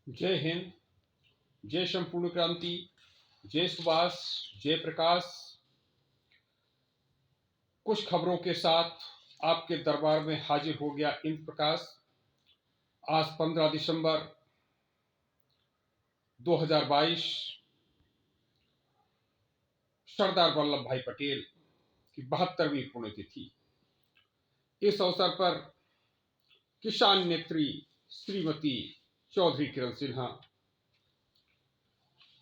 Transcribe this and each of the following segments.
जय हिंद। जय संपूर्ण क्रांति। जय सुभाष। जय प्रकाश। कुछ खबरों के साथ आपके दरबार में हाजिर हो गया इंद्र प्रकाश। आज 15 दिसंबर 2022 सरदार वल्लभ भाई पटेल की 72वीं पुण्यतिथि। इस अवसर पर किसान नेत्री श्रीमती चौधरी किरण सिन्हा,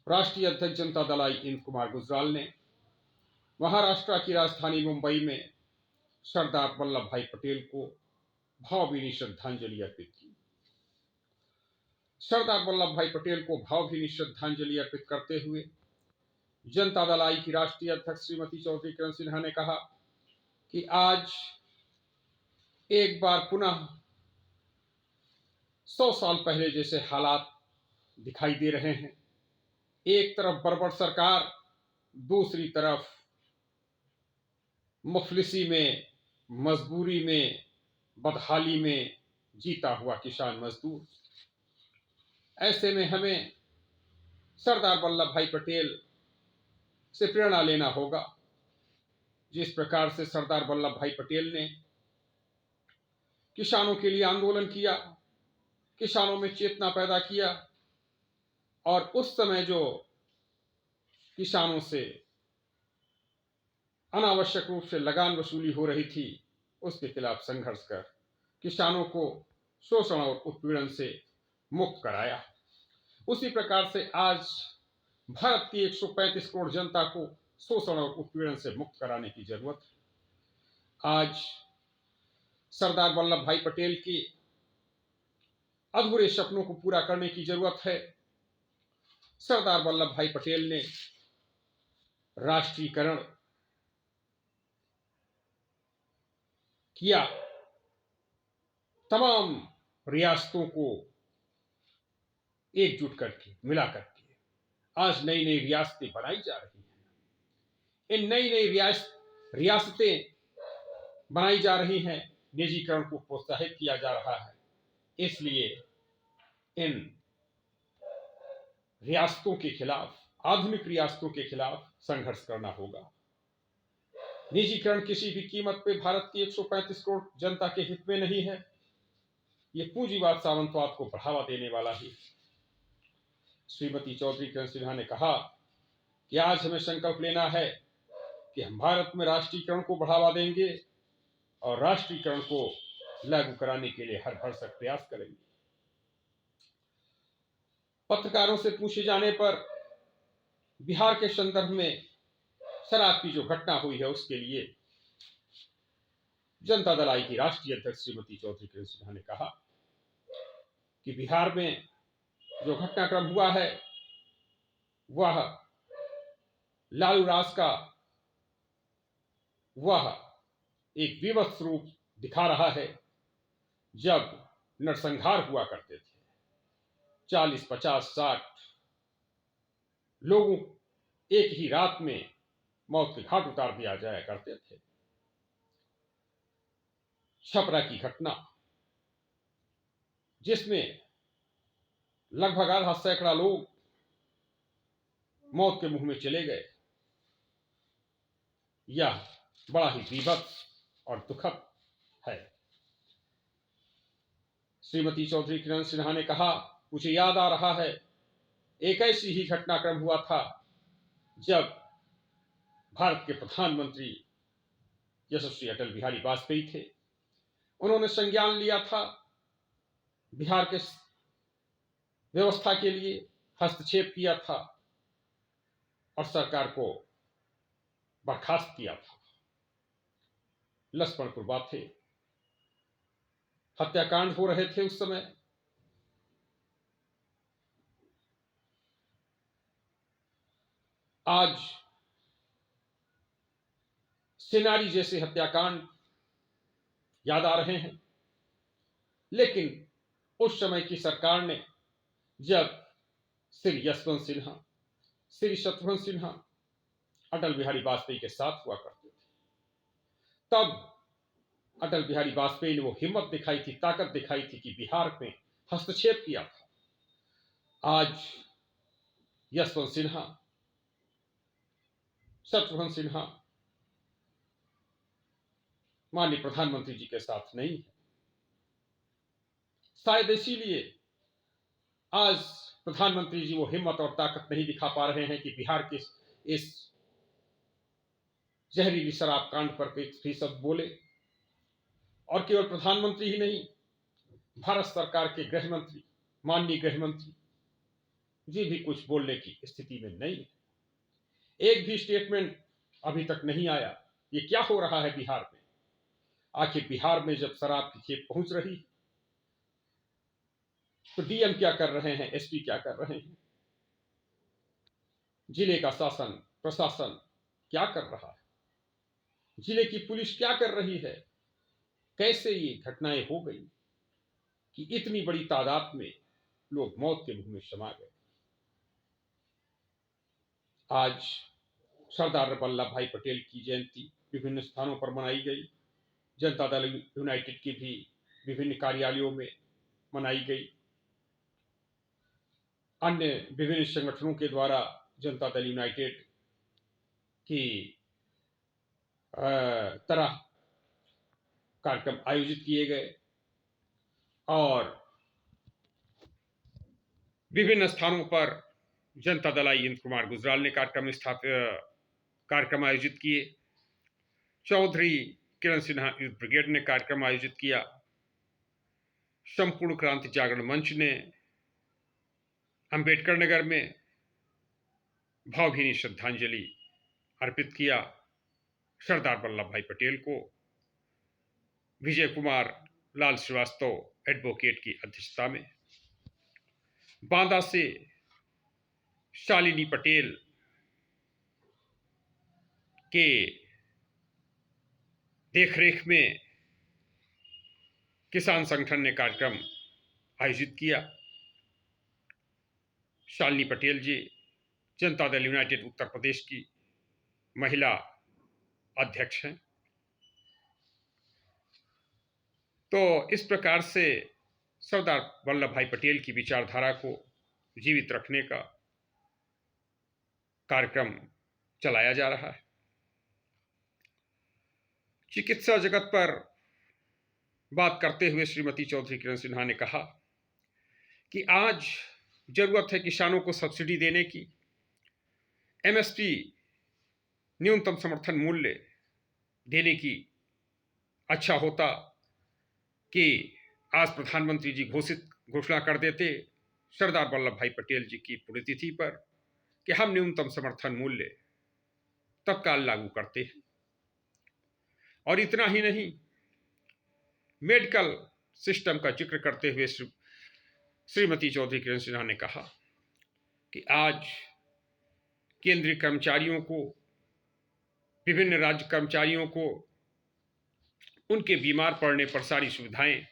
राष्ट्रीय अध्यक्ष जनता दल इंद्र कुमार गुजराल ने महाराष्ट्र की राजधानी मुंबई में सरदार वल्लभ भाई पटेल को भावभीनी श्रद्धांजलि अर्पित की। सरदार वल्लभ भाई पटेल को भावभीनी श्रद्धांजलि अर्पित करते हुए जनता दल आई की राष्ट्रीय अध्यक्ष श्रीमती चौधरी किरण सिन्हा ने कहा कि आज एक बार पुनः 100 साल पहले जैसे हालात दिखाई दे रहे हैं। एक तरफ बर्बर सरकार, दूसरी तरफ मुफलिसी में, मजबूरी में, बदहाली में जीता हुआ किसान मजदूर। ऐसे में हमें सरदार वल्लभ भाई पटेल से प्रेरणा लेना होगा। जिस प्रकार से सरदार वल्लभ भाई पटेल ने किसानों के लिए आंदोलन किया, किसानों में चेतना पैदा किया और उस समय जो किसानों से अनावश्यक रूप से लगान वसूली हो रही थी, उसके खिलाफ संघर्ष कर किसानों को शोषण और उत्पीड़न से मुक्त कराया। उसी प्रकार से आज भारत की 135 करोड़ जनता को शोषण और उत्पीड़न से मुक्त कराने की जरूरत है। आज सरदार वल्लभ भाई पटेल के अधूरे सपनों को पूरा करने की जरूरत है। सरदार वल्लभ भाई पटेल ने राष्ट्रीयकरण किया, तमाम रियासतों को एकजुट करके, मिला करके आज नई नई रियासतें बनाई जा रही हैं। इन नई नई रियासतें बनाई जा रही हैं, निजीकरण को प्रोत्साहित किया जा रहा है। इसलिए इन रियासतों के खिलाफ, आधुनिक रियासतों के खिलाफ संघर्ष करना होगा। निजीकरण किसी भी कीमत पे भारत की 135 करोड़ जनता के हित में नहीं है। ये पूंजीवाद, सामंतवाद को बढ़ावा देने वाला ही। श्रीमती चौधरी किरण सिन्हा ने कहा कि आज हमें संकल्प लेना है कि हम भारत में राष्ट्रीयकरण को बढ़ावा देंगे और राष्ट्रीयकरण को लागू कराने के लिए हर भरसक प्रयास करेंगे। पत्रकारों से पूछे जाने पर बिहार के संदर्भ में शराब की जो घटना हुई है, उसके लिए जनता दल आई की राष्ट्रीय अध्यक्ष श्रीमती चौधरी किरण सिन्हा ने कहा कि बिहार में जो घटनाक्रम हुआ है वह लालू राज का वह एक विवश रूप दिखा रहा है। जब नरसंहार हुआ करते थे, 40, 50, 60 लोगों एक ही रात में मौत के घाट उतार दिया जाया करते थे। छपरा की घटना, जिसमें लगभग आधा सैकड़ा लोग मौत के मुंह में चले गए, यह बड़ा ही विभत्स और दुखद है। श्रीमती चौधरी किरण सिन्हा ने कहा, मुझे याद आ रहा है एक ऐसी ही घटनाक्रम हुआ था जब भारत के प्रधानमंत्री यशस्वी अटल बिहारी वाजपेयी थे। उन्होंने संज्ञान लिया था, बिहार के व्यवस्था के लिए हस्तक्षेप किया था और सरकार को बर्खास्त किया था। लक्ष्मणपुर थे, हत्याकांड हो रहे थे उस समय। आज सेनारी जैसे हत्याकांड याद आ रहे हैं, लेकिन उस समय की सरकार ने, जब श्री यशवंत सिन्हा, श्री शत्रुघ्न सिन्हा अटल बिहारी वाजपेयी के साथ हुआ करते थे, तब अटल बिहारी वाजपेयी ने वो हिम्मत दिखाई थी, ताकत दिखाई थी कि बिहार में हस्तक्षेप किया था। आज यशवंत सिन्हा, शत्रुघ्न सिन्हा माननीय प्रधानमंत्री जी के साथ नहीं है। शायद इसीलिए आज प्रधानमंत्री जी वो हिम्मत और ताकत नहीं दिखा पा रहे हैं कि बिहार के इस जहरीली शराब कांड पर एक भी शब्द बोले। और केवल प्रधानमंत्री ही नहीं, भारत सरकार के गृह मंत्री, माननीय गृह मंत्री जी भी कुछ बोलने की स्थिति में नहीं है। एक भी स्टेटमेंट अभी तक नहीं आया। ये क्या हो रहा है बिहार में? आखिर बिहार में जब शराब की खेप पहुंच रही है तो डीएम क्या कर रहे हैं, एसपी क्या कर रहे हैं, जिले का शासन प्रशासन क्या कर रहा है, जिले की पुलिस क्या कर रही है? कैसे ये घटनाएं हो गई कि इतनी बड़ी तादाद में लोग मौत के मुंह में समा गए? आज सरदार वल्लभ भाई पटेल की जयंती विभिन्न स्थानों पर मनाई गई। जनता दल यूनाइटेड की भी विभिन्न कार्यालयों में मनाई गई। अन्य विभिन्न संगठनों के द्वारा जनता दल यूनाइटेड की तरह कार्यक्रम आयोजित किए गए और विभिन्न स्थानों पर जनता दल आई इंद्र कुमार गुजराल ने कार्यक्रम आयोजित किए। चौधरी किरण सिन्हा यूथ ब्रिगेड ने कार्यक्रम आयोजित किया। संपूर्ण क्रांति जागरण मंच ने अंबेडकर नगर में भावभीनी श्रद्धांजलि अर्पित किया सरदार वल्लभ भाई पटेल को। विजय कुमार लाल श्रीवास्तव एडवोकेट की अध्यक्षता में बांदा से शालिनी पटेल के देखरेख में किसान संगठन ने कार्यक्रम आयोजित किया। शालिनी पटेल जी जनता दल यूनाइटेड उत्तर प्रदेश की महिला अध्यक्ष हैं। तो इस प्रकार से सरदार वल्लभ भाई पटेल की विचारधारा को जीवित रखने का कार्यक्रम चलाया जा रहा है। चिकित्सा जगत पर बात करते हुए श्रीमती चौधरी किरण सिन्हा ने कहा कि आज जरूरत है किसानों को सब्सिडी देने की, एमएसपी न्यूनतम समर्थन मूल्य देने की। अच्छा होता कि आज प्रधानमंत्री जी घोषणा कर देते सरदार वल्लभ भाई पटेल जी की पुण्यतिथि पर कि हम न्यूनतम समर्थन मूल्य तत्काल लागू करते हैं। और इतना ही नहीं, मेडिकल सिस्टम का जिक्र करते हुए श्रीमती चौधरी किरण सिन्हा ने कहा कि आज केंद्रीय कर्मचारियों को, विभिन्न राज्य कर्मचारियों को उनके बीमार पड़ने पर सारी सुविधाएं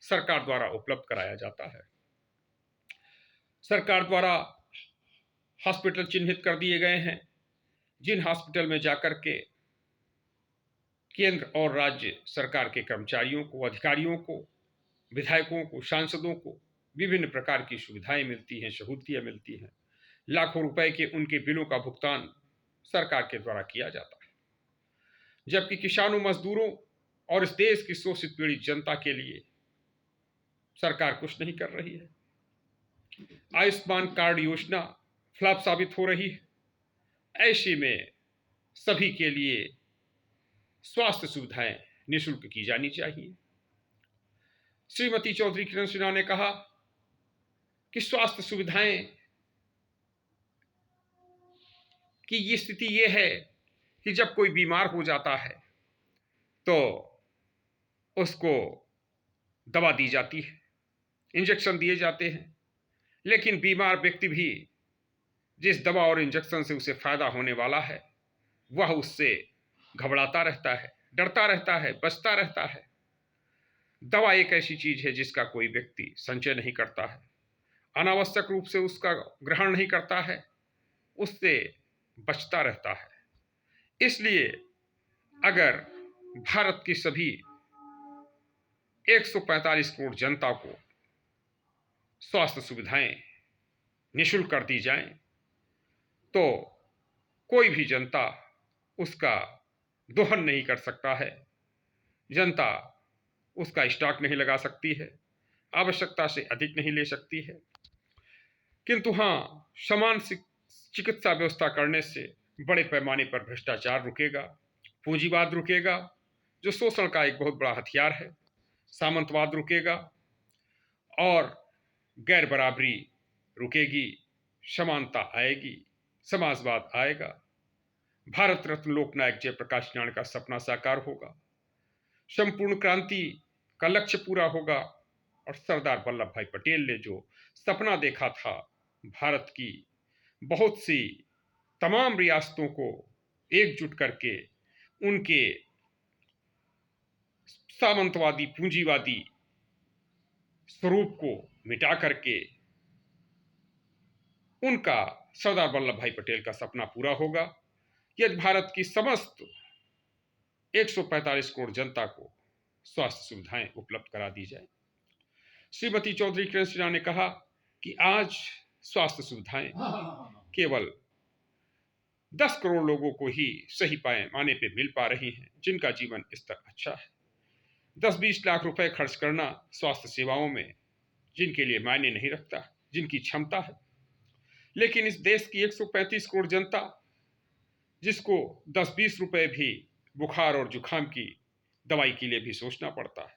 सरकार द्वारा उपलब्ध कराया जाता है। सरकार द्वारा हॉस्पिटल चिन्हित कर दिए गए हैं, जिन हॉस्पिटल में जाकर के केंद्र और राज्य सरकार के कर्मचारियों को, अधिकारियों को, विधायकों को, सांसदों को विभिन्न प्रकार की सुविधाएं मिलती हैं, सहूलियतें मिलती हैं। लाखों रुपए के उनके बिलों का भुगतान सरकार के द्वारा किया जाता है। जबकि किसानों, मजदूरों और इस देश की शोषित पीड़ित जनता के लिए सरकार कुछ नहीं कर रही है। आयुष्मान कार्ड योजना फ्लॉप साबित हो रही है। ऐसे में सभी के लिए स्वास्थ्य सुविधाएं निःशुल्क की जानी चाहिए। श्रीमती चौधरी किरण सिन्हा ने कहा कि स्वास्थ्य सुविधाएं की ये स्थिति ये है कि जब कोई बीमार हो जाता है तो उसको दवा दी जाती है, इंजेक्शन दिए जाते हैं, लेकिन बीमार व्यक्ति भी जिस दवा और इंजेक्शन से उसे फायदा होने वाला है वह उससे घबराता रहता है, डरता रहता है, बचता रहता है। दवा एक ऐसी चीज है जिसका कोई व्यक्ति संचय नहीं करता है, अनावश्यक रूप से उसका ग्रहण नहीं करता है, उससे बचता रहता है। इसलिए अगर भारत की सभी 145 करोड़ जनता को स्वास्थ्य सुविधाएं निःशुल्क कर दी जाएं तो कोई भी जनता उसका दोहन नहीं कर सकता है, जनता उसका स्टॉक नहीं लगा सकती है, आवश्यकता से अधिक नहीं ले सकती है। किंतु हाँ, समान चिकित्सा व्यवस्था करने से बड़े पैमाने पर भ्रष्टाचार रुकेगा, पूंजीवाद रुकेगा जो शोषण का एक बहुत बड़ा हथियार है, सामंतवाद रुकेगा और गैर बराबरी रुकेगी, समानता आएगी, समाजवाद आएगा, भारत रत्न लोकनायक जयप्रकाश नारायण का सपना साकार होगा, संपूर्ण क्रांति का लक्ष्य पूरा होगा और सरदार वल्लभ भाई पटेल ने जो सपना देखा था भारत की बहुत सी तमाम रियासतों को एकजुट करके उनके सामंतवादी पूंजीवादी स्वरूप को मिटा करके उनका सरदार वल्लभ भाई पटेल का सपना पूरा होगा यदि भारत की समस्त 145 करोड़ जनता को स्वास्थ्य सुविधाएं उपलब्ध करा दी जाए। श्रीमती चौधरी किरण सिन्हा ने कहा कि आज स्वास्थ्य सुविधाएं केवल 10 करोड़ लोगों को ही सही पैमाने पे मिल पा रही हैं जिनका जीवन स्तर अच्छा है। 10-20 लाख रुपए खर्च करना स्वास्थ्य सेवाओं में जिनके लिए मायने नहीं रखता, जिनकी क्षमता है, लेकिन इस देश की 135 करोड़ जनता जिसको 10-20 रुपए भी बुखार और जुखाम की दवाई के लिए भी सोचना पड़ता है,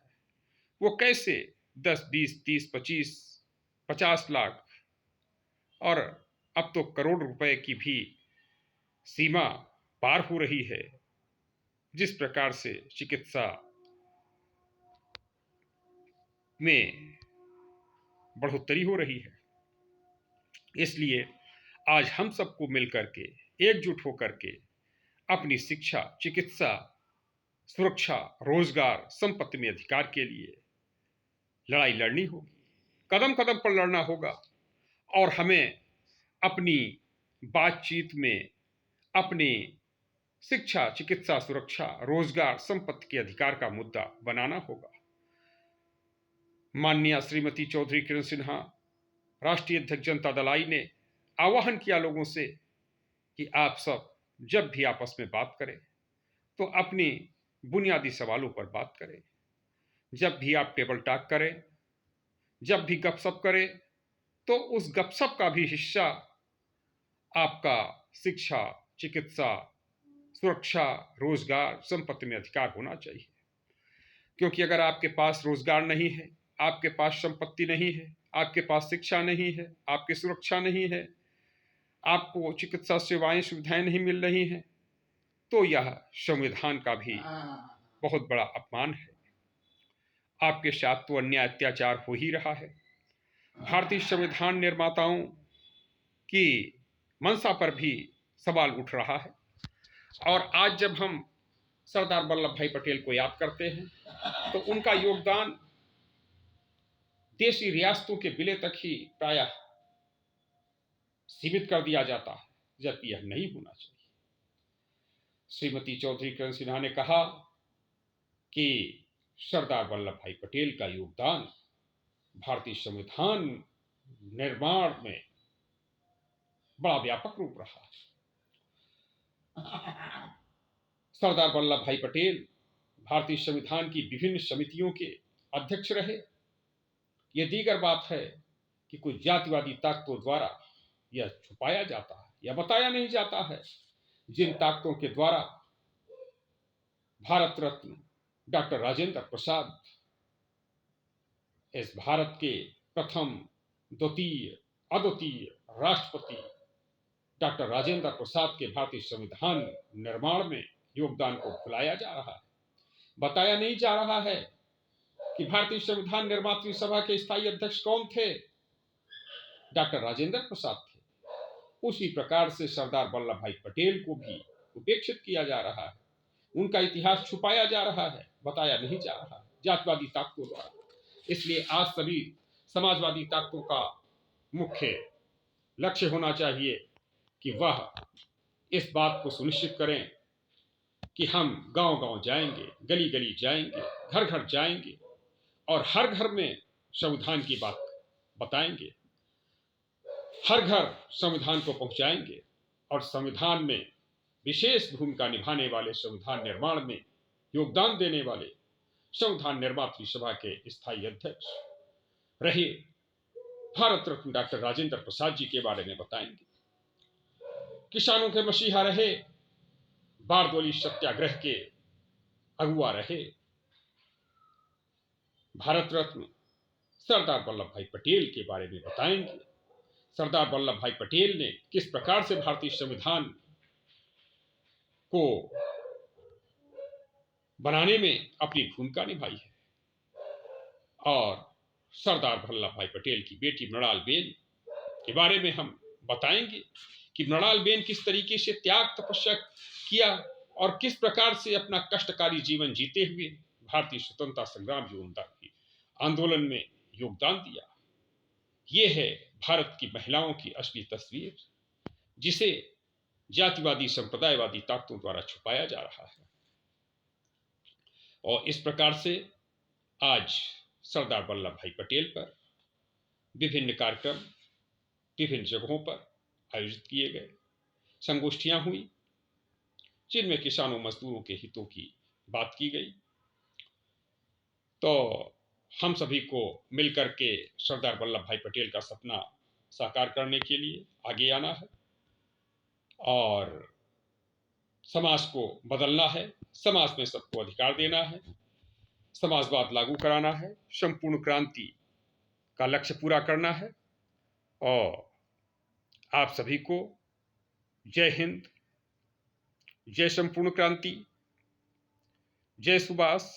वो कैसे 10, 20, 30, 25, 50 लाख और अब तो करोड़ रुपए की भी सीमा पार हो रही है। जिस प्रकार से चिकित्सा में बढ़ोतरी हो रही है, इसलिए आज हम सबको मिलकर के एकजुट होकर के अपनी शिक्षा, चिकित्सा, सुरक्षा, रोजगार, संपत्ति में अधिकार के लिए लड़ाई लड़नी होगी, कदम कदम पर लड़ना होगा और हमें अपनी बातचीत में अपनी शिक्षा, चिकित्सा, सुरक्षा, रोजगार, संपत्ति के अधिकार का मुद्दा बनाना होगा। माननीय श्रीमती चौधरी किरण सिन्हा, राष्ट्रीय अध्यक्ष जनता दल आई ने आह्वान किया लोगों से कि आप सब जब भी आपस में बात करें तो अपनी बुनियादी सवालों पर बात करें। जब भी आप टेबल टॉक करें, जब भी गपशप करें, तो उस गपशप का भी हिस्सा आपका शिक्षा, चिकित्सा, सुरक्षा, रोजगार, संपत्ति में अधिकार होना चाहिए। क्योंकि अगर आपके पास रोजगार नहीं है, आपके पास संपत्ति नहीं है, आपके पास शिक्षा नहीं है, आपकी सुरक्षा नहीं है, आपको चिकित्सा सेवाएं, सुविधाएं नहीं मिल रही हैं, तो यह संविधान का भी बहुत बड़ा अपमान है। आपके साथ तो अन्याय अत्याचार हो ही रहा है। भारतीय संविधान निर्माताओं की मंशा पर भी सवाल उठ रहा है और आज जब हम सरदार वल्लभ भाई पटेल को याद करते हैं तो उनका योगदान देशी रियासतों के विलय तक ही प्रायः सीमित कर दिया जाता है, जबकि यह नहीं होना चाहिए। श्रीमती चौधरी किरण सिन्हा ने कहा कि सरदार वल्लभ भाई पटेल का योगदान भारतीय संविधान निर्माण में बड़ा व्यापक रूप रहा। सरदार वल्लभ भाई पटेल भारतीय संविधान की विभिन्न समितियों के अध्यक्ष रहे। यह दीगर बात है कि कुछ जातिवादी ताकतों द्वारा यह छुपाया जाता है या बताया नहीं जाता है। जिन ताकतों के द्वारा भारत रत्न डॉक्टर राजेंद्र प्रसाद इस भारत के प्रथम, द्वितीय, अद्वितीय राष्ट्रपति डॉक्टर राजेंद्र प्रसाद के भारतीय संविधान निर्माण में योगदान को भुलाया जा रहा है, बताया नहीं जा रहा है कि भारतीय संविधान निर्मात्री सभा के स्थायी अध्यक्ष कौन थे? डॉक्टर राजेंद्र प्रसाद थे। उसी प्रकार से सरदार वल्लभ भाई पटेल को भी उपेक्षित किया जा रहा है, उनका इतिहास छुपाया जा रहा है, बताया नहीं जा रहा है जातिवादी ताकतों द्वारा। इसलिए आज सभी समाजवादी ताकतों का मुख्य लक्ष्य होना चाहिए कि वह इस बात को सुनिश्चित करें कि हम गांव-गांव जाएंगे, गली-गली जाएंगे, घर-घर जाएंगे और हर घर में संविधान की बात बताएंगे। हर घर संविधान को पहुंचाएंगे और संविधान में विशेष भूमिका निभाने वाले, संविधान निर्माण में योगदान देने वाले संविधान निर्मात्री सभा के स्थायी अध्यक्ष रहे भारत रत्न डॉक्टर राजेंद्र प्रसाद जी के बारे में बताएंगे। किसानों के मसीहा रहे, बारदोली सत्याग्रह के अगुआ रहे भारत रत्न सरदार वल्लभ भाई पटेल के बारे में बताएंगे। सरदार वल्लभ भाई पटेल ने किस प्रकार से भारतीय संविधान को बनाने में अपनी भूमिका निभाई है, और सरदार वल्लभ भाई पटेल की बेटी मृणाल बेन के बारे में हम बताएंगे कि मृणाल बेन किस तरीके से त्याग तपस्या किया और किस प्रकार से अपना कष्टकारी जीवन जीते हुए भारतीय स्वतंत्रता संग्राम एवं आंदोलन में योगदान दिया। ये है भारत की महिलाओं की असली तस्वीर, जिसे जातिवादी संप्रदायवादी ताकतों द्वारा छुपाया जा रहा है। और इस प्रकार से आज सरदार वल्लभ भाई पटेल पर विभिन्न कार्यक्रम विभिन्न जगहों पर आयोजित किए गए, संगोष्ठियां हुई जिनमें किसानों मजदूरों के हितों की बात की गई। तो हम सभी को मिलकर के सरदार वल्लभ भाई पटेल का सपना साकार करने के लिए आगे आना है और समाज को बदलना है, समाज में सबको अधिकार देना है, समाजवाद लागू कराना है, संपूर्ण क्रांति का लक्ष्य पूरा करना है। और आप सभी को जय हिंद, जय संपूर्ण क्रांति, जय सुभाष,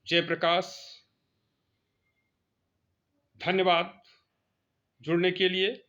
जय प्रकाश। धन्यवाद जुड़ने के लिए।